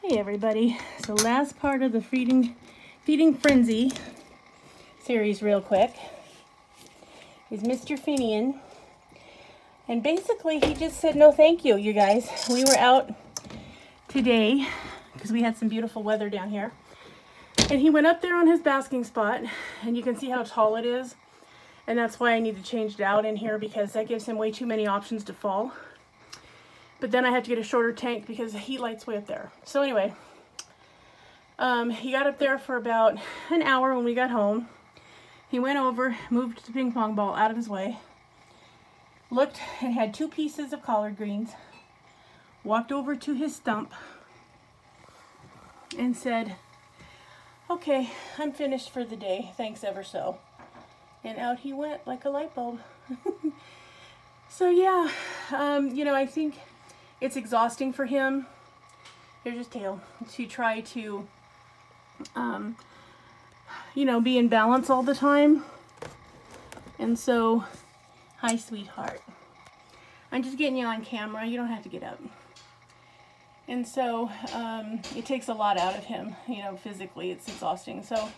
Hey everybody, so last part of the feeding frenzy series real quick is Mr. Finnian. And basically he just said no thank you, you guys. We were out today because we had some beautiful weather down here. And he went up there on his basking spot, and you can see how tall it is. And that's why I need to change it out in here, because that gives him way too many options to fall. But then I have to get a shorter tank because the heat light's way up there. So anyway, he got up there for about an hour when we got home. He went over, moved the ping pong ball out of his way, looked and had 2 pieces of collard greens, walked over to his stump and said, "Okay, I'm finished for the day, thanks ever so." And out he went like a light bulb. So yeah, you know, I think it's exhausting for him, here's his tail, to try to, you know, be in balance all the time. And so, hi sweetheart. I'm just getting you on camera, you don't have to get up. And so, it takes a lot out of him, you know, physically, it's exhausting. So,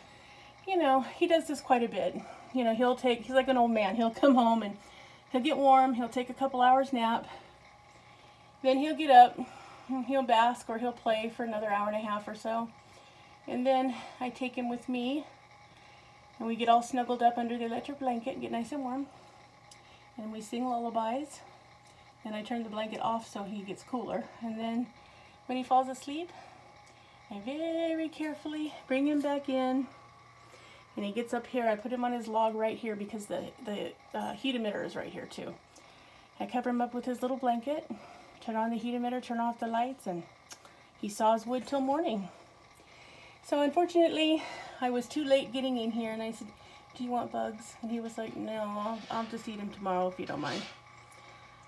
you know, he does this quite a bit. You know, he's like an old man. He'll come home and he'll get warm, he'll take a couple hours nap, then he'll get up, he'll bask or he'll play for another hour and a half or so. And then I take him with me and we get all snuggled up under the electric blanket and get nice and warm. And we sing lullabies. And I turn the blanket off so he gets cooler. And then when he falls asleep, I very carefully bring him back in. And he gets up here. I put him on his log right here because the heat emitter is right here too. I cover him up with his little blanket, turn on the heat emitter, turn off the lights, and he saws wood till morning. So unfortunately, I was too late getting in here, and I said, "Do you want bugs?" And he was like, "No, I'll just eat him tomorrow if you don't mind."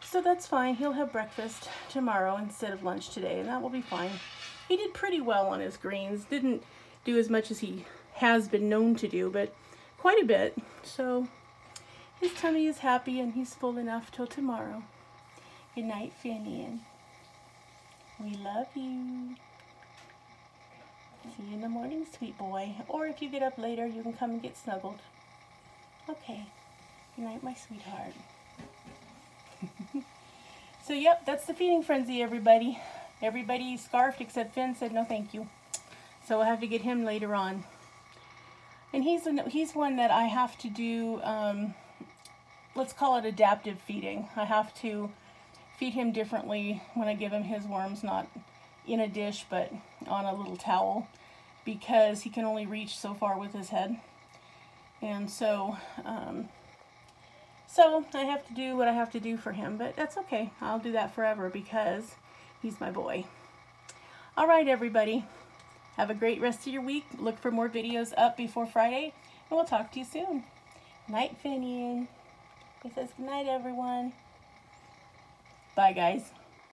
So that's fine. He'll have breakfast tomorrow instead of lunch today, and that will be fine. He did pretty well on his greens. Didn't do as much as he has been known to do, but quite a bit. So his tummy is happy and he's full enough till tomorrow. Good night, Finnian. We love you. See you in the morning, sweet boy. Or if you get up later, you can come and get snuggled. Okay. Good night, my sweetheart. So yep, that's the feeding frenzy, everybody. Everybody scarfed except Finn said no thank you. So I'll have to get him later on. And he's one that I have to do, let's call it adaptive feeding. I have to feed him differently when I give him his worms, not in a dish, but on a little towel, because he can only reach so far with his head. And so, so I have to do what I have to do for him, but that's okay. I'll do that forever because he's my boy. All right, everybody. Have a great rest of your week. Look for more videos up before Friday, and we'll talk to you soon. Night, Finnian. He says good night, everyone. Bye, guys.